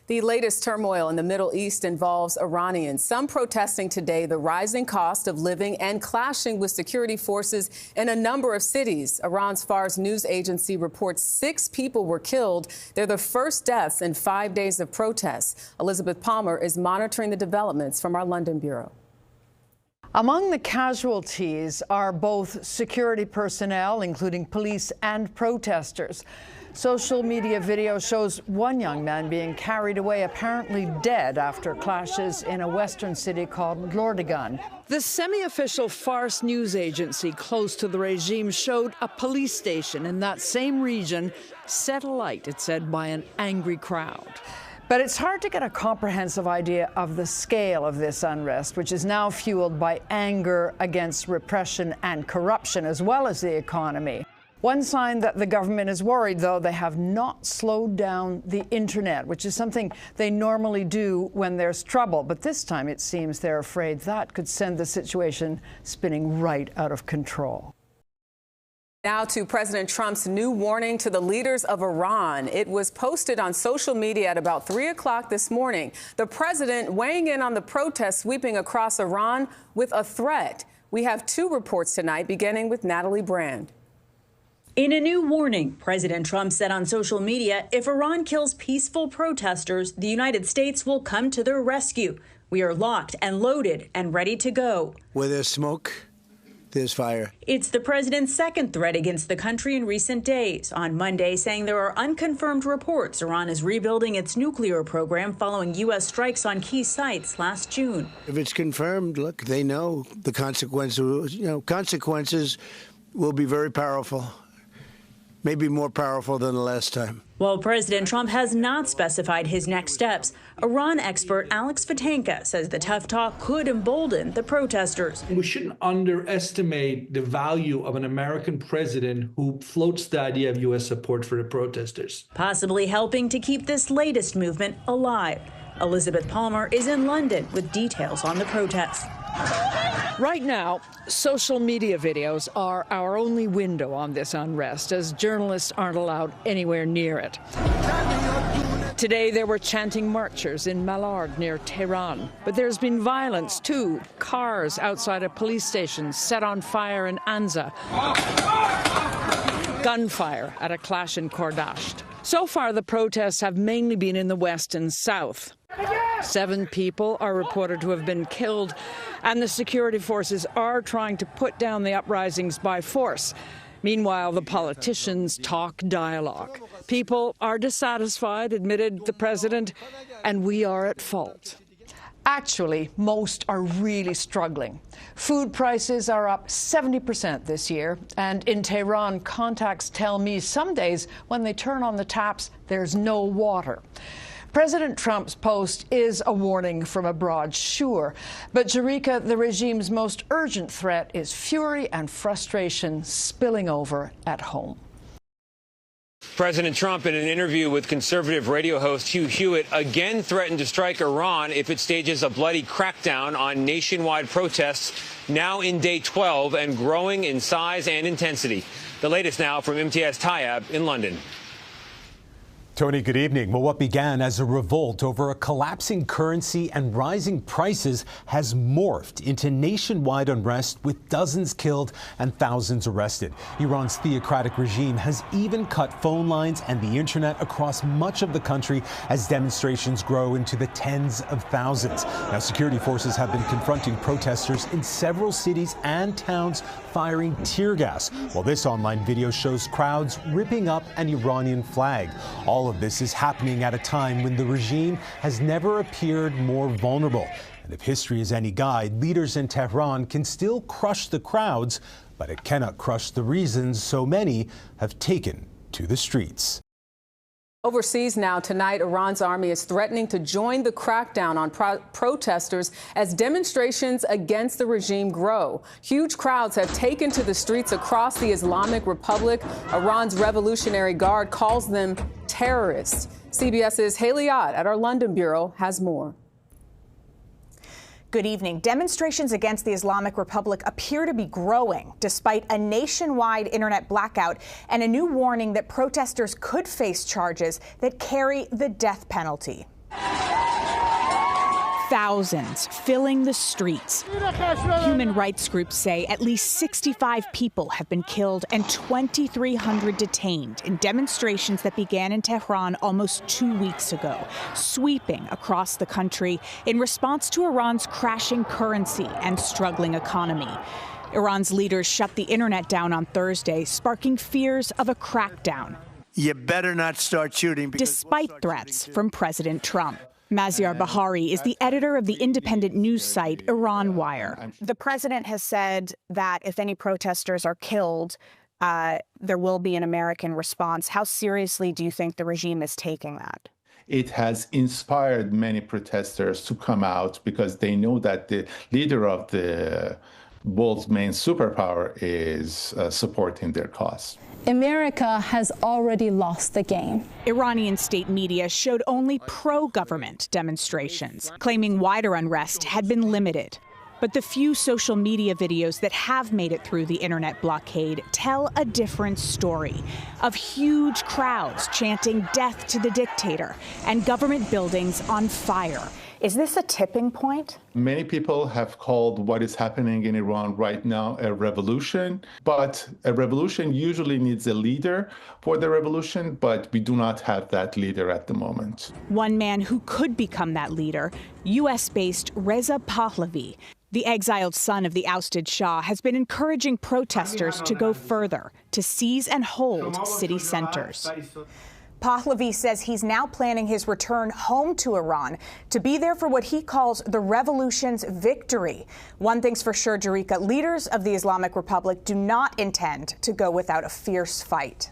The latest turmoil in the Middle East involves Iranians, some protesting today the rising cost of living and clashing with security forces in a number of cities. Iran's Fars news agency reports 6 people were killed. They're the first deaths in 5 days of protests. Elizabeth Palmer is monitoring the developments from our London bureau. Among the casualties are both security personnel, including police and protesters. Social media video shows one young man being carried away, apparently dead, after clashes in a western city called Lordigan. The semi-official Fars news agency close to the regime showed a police station in that same region set alight, it said, by an angry crowd. But it's hard to get a comprehensive idea of the scale of this unrest, which is now fueled by anger against repression and corruption, as well as the economy. One sign that the government is worried, though, they have not slowed down the internet, which is something they normally do when there's trouble. But this time it seems they're afraid that could send the situation spinning right out of control. Now to President Trump's new warning to the leaders of Iran. It was posted on social media at about 3 o'clock this morning. The president weighing in on the protests sweeping across Iran with a threat. We have 2 reports tonight, beginning with Natalie Brand. In a new warning, President Trump said on social media, if Iran kills peaceful protesters, the United States will come to their rescue. We are locked and loaded and ready to go. Where there's smoke, there's fire. It's the president's second threat against the country in recent days. On Monday, saying there are unconfirmed reports Iran is rebuilding its nuclear program following U.S. strikes on key sites last June. If it's confirmed, look, they know the consequences. Consequences will be very powerful. Maybe more powerful than the last time. While President Trump has not specified his next steps, Iran expert Alex Vatanka says the tough talk could embolden the protesters. We shouldn't underestimate the value of an American president who floats the idea of U.S. support for the protesters. Possibly helping to keep this latest movement alive. Elizabeth Palmer is in London with details on the protests. Right now, social media videos are our only window on this unrest, as journalists aren't allowed anywhere near it. Today, there were chanting marchers in Malard near Tehran. But there's been violence, too. Cars outside a police station set on fire in Anza. Gunfire at a clash in Kordasht. So far, the protests have mainly been in the west and south. 7 people are reported to have been killed, and the security forces are trying to put down the uprisings by force. Meanwhile, the politicians talk dialogue. People are dissatisfied, admitted the president, and we are at fault. Actually, most are really struggling. Food prices are up 70% this year, and in Tehran, contacts tell me some days when they turn on the taps, there's no water. President Trump's post is a warning from abroad, sure, but Jarika, the regime's most urgent threat is fury and frustration spilling over at home. President Trump, in an interview with conservative radio host Hugh Hewitt, again threatened to strike Iran if it stages a bloody crackdown on nationwide protests, now in day 12 and growing in size and intensity. The latest now from MTS Tayyab in London. Tony, good evening. Well, what began as a revolt over a collapsing currency and rising prices has morphed into nationwide unrest with dozens killed and thousands arrested. Iran's theocratic regime has even cut phone lines and the internet across much of the country as demonstrations grow into the tens of thousands. Now, security forces have been confronting protesters in several cities and towns, firing tear gas, while this online video shows crowds ripping up an Iranian flag. All of this is happening at a time when the regime has never appeared more vulnerable. And if history is any guide, leaders in Tehran can still crush the crowds, but it cannot crush the reasons so many have taken to the streets. Overseas now, tonight, Iran's army is threatening to join the crackdown on protesters as demonstrations against the regime grow. Huge crowds have taken to the streets across the Islamic Republic. Iran's Revolutionary Guard calls them terrorists. CBS's Haley Ott at our London bureau has more. Good evening. Demonstrations against the Islamic Republic appear to be growing despite a nationwide internet blackout and a new warning that protesters could face charges that carry the death penalty. Thousands filling the streets. Human rights groups say at least 65 people have been killed and 2,300 detained in demonstrations that began in Tehran almost 2 weeks ago, sweeping across the country in response to Iran's crashing currency and struggling economy. Iran's leaders shut the internet down on Thursday, sparking fears of a crackdown. You better not start shooting. Despite threats from President Trump. Maziar Bahari is the editor of the independent news site Iran Wire. The president has said that if any protesters are killed, there will be an American response. How seriously do you think the regime is taking that? It has inspired many protesters to come out because they know that the leader of the world's main superpower is supporting their cause. America has already lost the game. Iranian state media showed only pro-government demonstrations, claiming wider unrest had been limited. But the few social media videos that have made it through the internet blockade tell a different story of huge crowds chanting death to the dictator and government buildings on fire. Is this a tipping point? Many people have called what is happening in Iran right now a revolution, but a revolution usually needs a leader for the revolution, but we do not have that leader at the moment. One man who could become that leader, U.S.-based Reza Pahlavi, the exiled son of the ousted Shah, has been encouraging protesters to go further, to seize and hold city centers. Pahlavi says he's now planning his return home to Iran to be there for what he calls the revolution's victory. One thing's for sure, Jarika, leaders of the Islamic Republic do not intend to go without a fierce fight.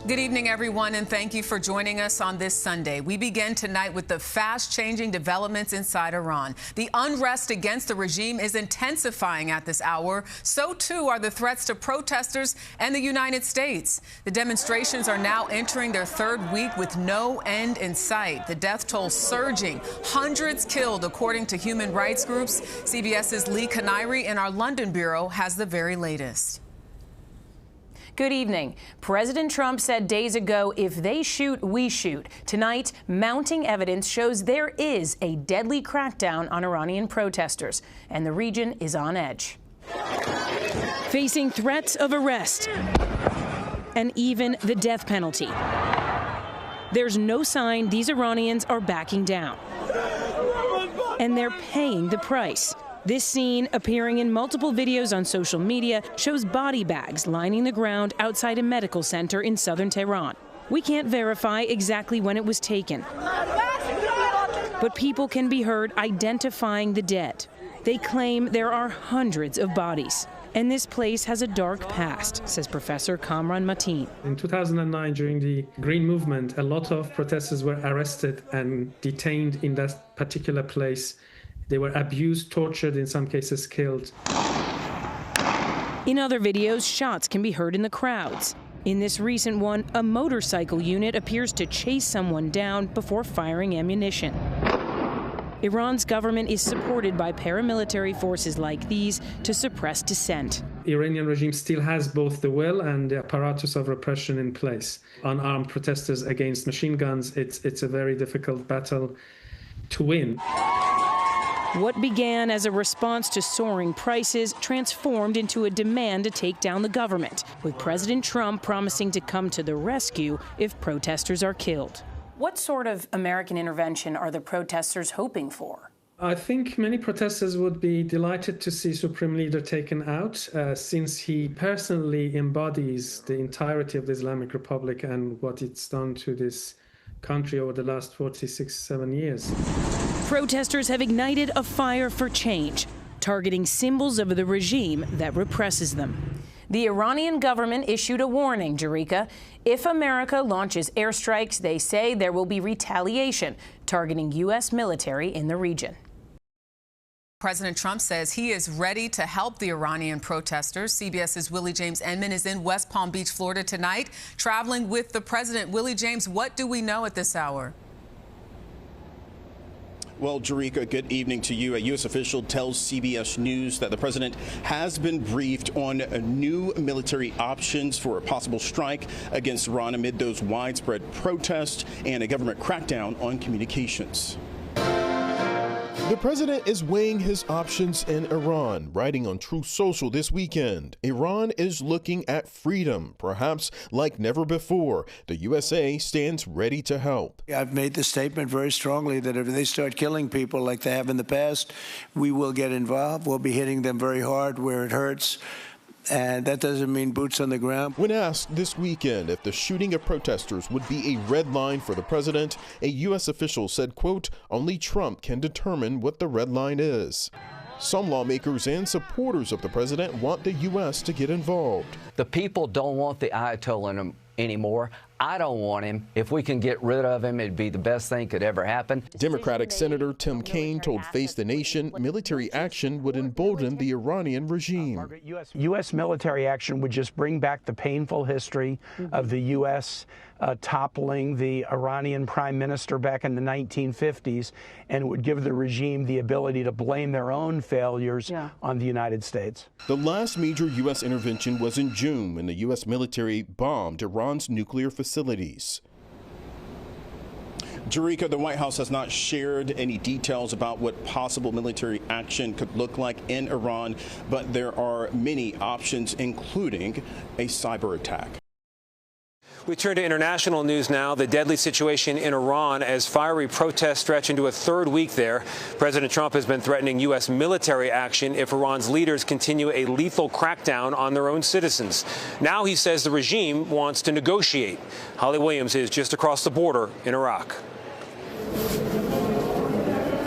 Good evening, everyone, and thank you for joining us on this Sunday. We begin tonight with the fast-changing developments inside Iran. The unrest against the regime is intensifying at this hour. So, too, are the threats to protesters and the United States. The demonstrations are now entering their third week with no end in sight. The death toll surging. Hundreds killed, according to human rights groups. CBS's Lee Kanairi in our London bureau has the very latest. Good evening. President Trump said days ago, if they shoot, we shoot. Tonight, mounting evidence shows there is a deadly crackdown on Iranian protesters, and the region is on edge. Facing threats of arrest and even the death penalty. There's no sign these Iranians are backing down. And they're paying the price. This scene, appearing in multiple videos on social media, shows body bags lining the ground outside a medical center in southern Tehran. We can't verify exactly when it was taken, but people can be heard identifying the dead. They claim there are hundreds of bodies. And this place has a dark past, says Professor Kamran Mateen. In 2009, during the Green Movement, a lot of protesters were arrested and detained in that particular place. They were abused, tortured, in some cases killed. In other videos, shots can be heard in the crowds. In this recent one, a motorcycle unit appears to chase someone down before firing ammunition. Iran's government is supported by paramilitary forces like these to suppress dissent. The Iranian regime still has both the will and the apparatus of repression in place. Unarmed protesters against machine guns, it's a very difficult battle to win. What began as a response to soaring prices transformed into a demand to take down the government, with President Trump promising to come to the rescue if protesters are killed. What sort of American intervention are the protesters hoping for? I think many protesters would be delighted to see Supreme Leader taken out, since he personally embodies the entirety of the Islamic Republic and what it's done to this country over the last 47 years. Protesters have ignited a fire for change, targeting symbols of the regime that represses them. The Iranian government issued a warning, Jarika. If America launches airstrikes, they say there will be retaliation, targeting U.S. military in the region. President Trump says he is ready to help the Iranian protesters. CBS's Willie James Enman is in West Palm Beach, Florida tonight, traveling with the president. Willie James, what do we know at this hour? Well, Jarika, good evening to you. A U.S. official tells CBS News that the president has been briefed on new military options for a possible strike against Iran amid those widespread protests and a government crackdown on communications. The president is weighing his options in Iran, writing on Truth Social this weekend. Iran is looking at freedom, perhaps like never before. The USA stands ready to help. I've made the statement very strongly that if they start killing people like they have in the past, we will get involved. We'll be hitting them very hard where it hurts. And that doesn't mean boots on the ground. When asked this weekend if the shooting of protesters would be a red line for the president, a U.S. official said, quote, "Only Trump can determine what the red line is." Some lawmakers and supporters of the president want the U.S. to get involved. The people don't want the Ayatollah anymore. I don't want him. If we can get rid of him, it'd be the best thing could ever happen. Democratic Senator Tim Kaine told Face the Nation military action would embolden the Iranian regime. U.S. military action would just bring back the painful history of the U.S. Toppling the Iranian prime minister back in the 1950s, and would give the regime the ability to blame their own failures on the United States. The last major U.S. intervention was in June when the U.S. military bombed Iran's nuclear facilities. Jerika, the White House has not shared any details about what possible military action could look like in Iran, but there are many options, including a cyber attack. We turn to international news now. The deadly situation in Iran as fiery protests stretch into a third week there. President Trump has been threatening U.S. military action if Iran's leaders continue a lethal crackdown on their own citizens. Now he says the regime wants to negotiate. Holly Williams is just across the border in Iraq.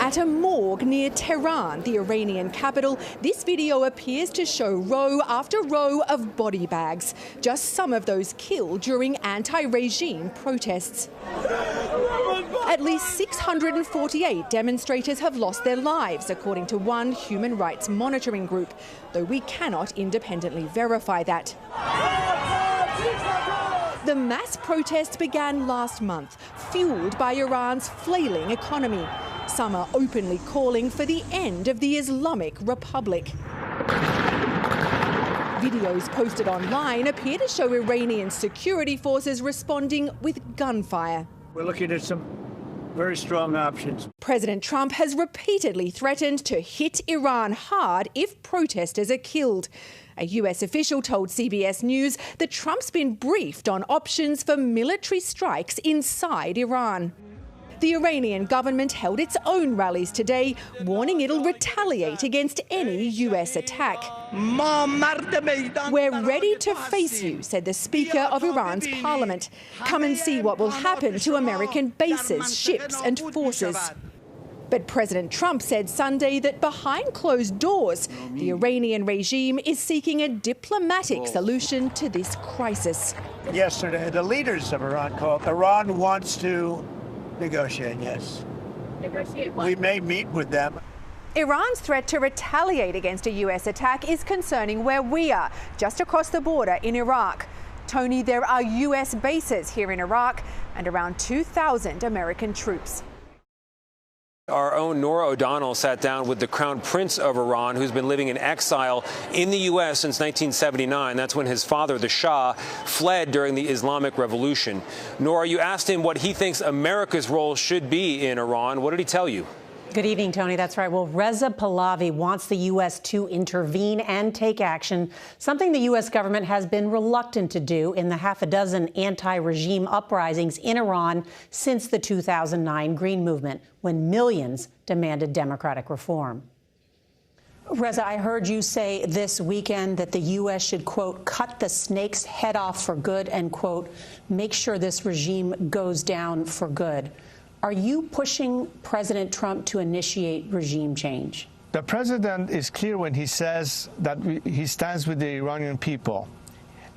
At a morgue near Tehran, the Iranian capital, this video appears to show row after row of body bags, just some of those killed during anti-regime protests. At least 648 demonstrators have lost their lives, according to one human rights monitoring group, though we cannot independently verify that. The mass protests began last month, fueled by Iran's flailing economy. Some are openly calling for the end of the Islamic Republic. Videos posted online appear to show Iranian security forces responding with gunfire. We're looking at some very strong options. President Trump has repeatedly threatened to hit Iran hard if protesters are killed. A U.S. official told CBS News that Trump's been briefed on options for military strikes inside Iran. The Iranian government held its own rallies today, warning it'll retaliate against any U.S. attack. We're ready to face you, said the Speaker of Iran's parliament. Come and see what will happen to American bases, ships and forces. But President Trump said Sunday that behind closed doors, the Iranian regime is seeking a diplomatic solution to this crisis. Yesterday, the leaders of Iran called. Iran wants to negotiate, yes. Negotiate what? We may meet with them. Iran's threat to retaliate against a U.S. attack is concerning where we are, just across the border in Iraq. Tony, there are U.S. bases here in Iraq and around 2,000 American troops. Our own Nora O'Donnell sat down with the Crown Prince of Iran, who's been living in exile in the U.S. since 1979. That's when his father, the Shah, fled during the Islamic Revolution. Nora, you asked him what he thinks America's role should be in Iran. What did he tell you? Good evening, Tony. That's right. Well, Reza Pahlavi wants the U.S. to intervene and take action, something the U.S. government has been reluctant to do in the half a dozen anti-regime uprisings in Iran since the 2009 Green Movement, when millions demanded democratic reform. Reza, I heard you say this weekend that the U.S. should, quote, cut the snake's head off for good and, quote, make sure this regime goes down for good. Are you pushing President Trump to initiate regime change? The president is clear when he says that he stands with the Iranian people.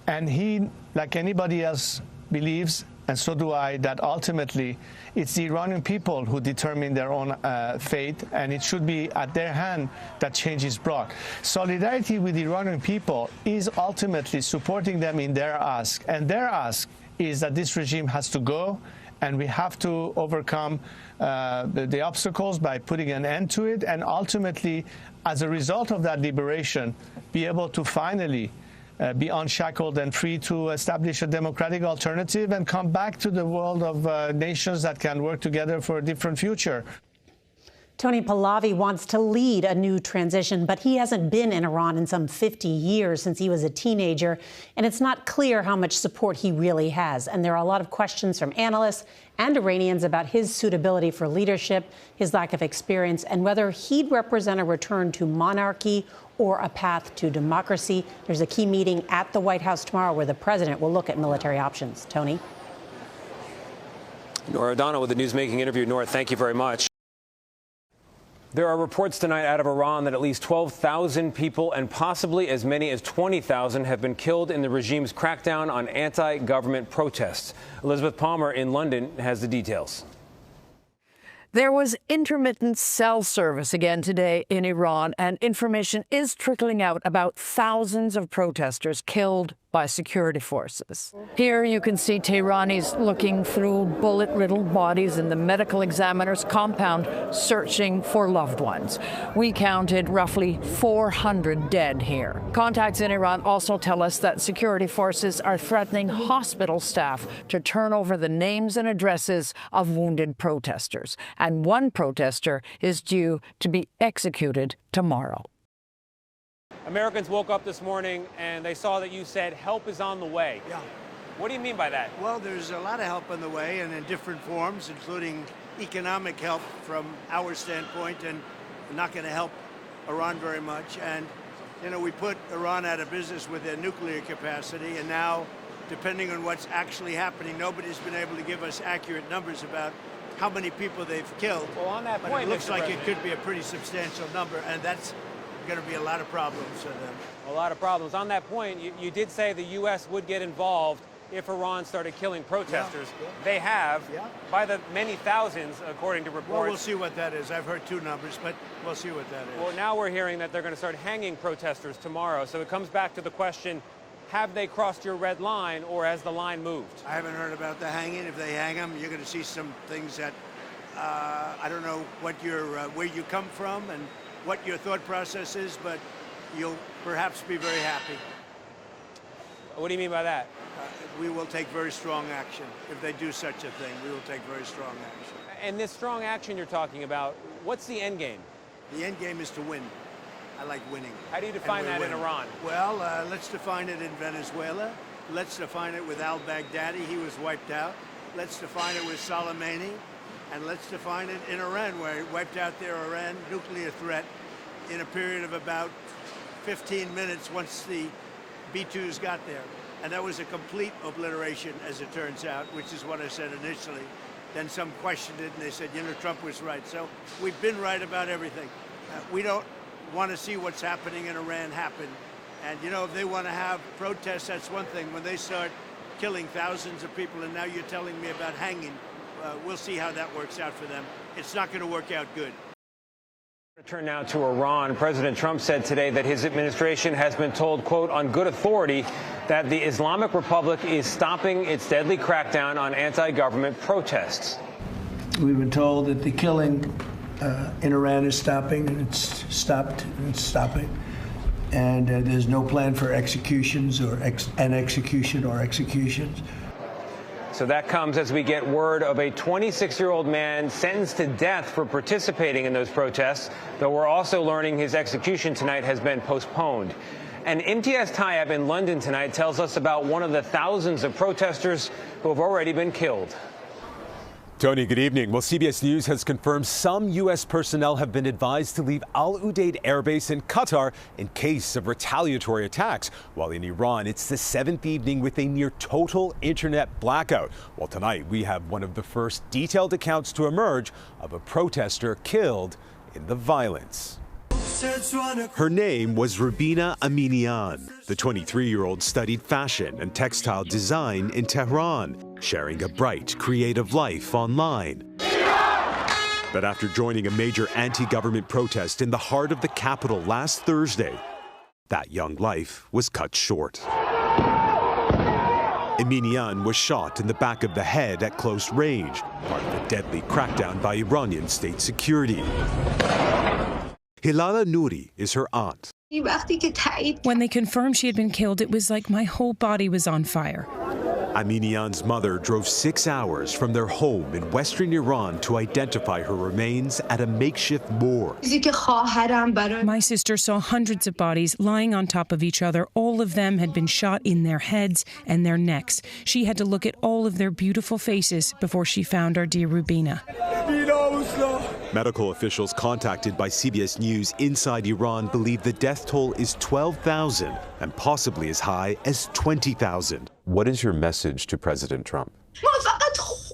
And he, like anybody else, believes, and so do I, that ultimately it's the Iranian people who determine their own fate, and it should be at their hand that change is brought. Solidarity with the Iranian people is ultimately supporting them in their ask. And their ask is that this regime has to go, and we have to overcome the obstacles by putting an end to it, and ultimately, as a result of that liberation, be able to finally be unshackled and free to establish a democratic alternative and come back to the world of nations that can work together for a different future. Tony, Pahlavi wants to lead a new transition, but he hasn't been in Iran in some 50 years since he was a teenager, and it's not clear how much support he really has. And there are a lot of questions from analysts and Iranians about his suitability for leadership, his lack of experience, and whether he'd represent a return to monarchy or a path to democracy. There's a key meeting at the White House tomorrow where the president will look at military options. Tony? Nora O'Donnell with the newsmaking interview. Nora, thank you very much. There are reports tonight out of Iran that at least 12,000 people and possibly as many as 20,000 have been killed in the regime's crackdown on anti-government protests. Elizabeth Palmer in London has the details. There was intermittent cell service again today in Iran, and information is trickling out about thousands of protesters killed by security forces. Here you can see Tehrani's looking through bullet-riddled bodies in the medical examiner's compound, searching for loved ones. We counted roughly 400 dead here. Contacts in Iran also tell us that security forces are threatening hospital staff to turn over the names and addresses of wounded protesters. And one protester is due to be executed tomorrow. Americans woke up this morning and they saw that you said help is on the way. Yeah. What do you mean by that? Well, there's a lot of help on the way and in different forms, including economic help from our standpoint, and not going to help Iran very much. And, you know, we put Iran out of business with their nuclear capacity, and now, depending on what's actually happening, nobody's been able to give us accurate numbers about how many people they've killed. Well, on that point, but it looks Mr. like President, it could be a pretty substantial number, and that's going to be a lot of problems for them. A lot of problems. On that point, you did say the U.S. would get involved if Iran started killing protesters. Yeah. They have, by the many thousands, according to reports. Well, we'll see what that is. I've heard two numbers, but we'll see what that is. Well, now we're hearing that they're going to start hanging protesters tomorrow. So it comes back to the question, have they crossed your red line, or has the line moved? I haven't heard about the hanging. If they hang them, you're going to see some things that I don't know what where you come from and what your thought process is, but you'll perhaps be very happy. What do you mean by that? We will take very strong action. If they do such a thing, we will take very strong action. And this strong action you're talking about, what's the end game? The end game is to win. I like winning. How do you define that in Iran? Well, let's define it in Venezuela. Let's define it with al-Baghdadi. He was wiped out. Let's define it with Soleimani. And let's define it in Iran, where it wiped out their Iran nuclear threat in a period of about 15 minutes once the B-2s got there. And that was a complete obliteration, as it turns out, which is what I said initially. Then some questioned it, and they said, you know, Trump was right. So we've been right about everything. We don't want to see what's happening in Iran happen. And, you know, if they want to have protests, that's one thing. When they start killing thousands of people, and now you're telling me about hanging, we'll see how that works out for them. It's not going to work out good. Turn now to Iran. President Trump said today that his administration has been told, quote, on good authority, that the Islamic Republic is stopping its deadly crackdown on anti-government protests. We've been told that the killing in Iran is stopping, and it's stopped, and it's stopping. And there's no plan for executions or executions. So that comes as we get word of a 26-year-old man sentenced to death for participating in those protests, though we're also learning his execution tonight has been postponed. And Imtiaz Tayeb in London tonight tells us about one of the thousands of protesters who have already been killed. Tony, good evening. Well, CBS News has confirmed some U.S. personnel have been advised to leave Al Udeid Air Base in Qatar in case of retaliatory attacks. While in Iran, it's the 7th evening with a near total internet blackout. Well, tonight we have one of the first detailed accounts to emerge of a protester killed in the violence. Her name was Rabina Aminian. The 23-year-old studied fashion and textile design in Tehran, sharing a bright, creative life online. But after joining a major anti-government protest in the heart of the capital last Thursday, that young life was cut short. Aminian was shot in the back of the head at close range, part of a deadly crackdown by Iranian state security. Hilala Nouri is her aunt. When they confirmed she had been killed, it was like my whole body was on fire. Aminian's mother drove 6 hours from their home in western Iran to identify her remains at a makeshift morgue. My sister saw hundreds of bodies lying on top of each other. All of them had been shot in their heads and their necks. She had to look at all of their beautiful faces before she found our dear Rubina. Medical officials contacted by CBS News inside Iran believe the death toll is 12,000 and possibly as high as 20,000. What is your message to President Trump?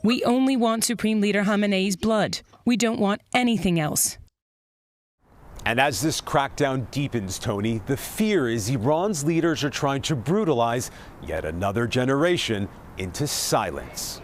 We only want Supreme Leader Khamenei's blood. We don't want anything else. And as this crackdown deepens, Tony, the fear is Iran's leaders are trying to brutalize yet another generation into silence.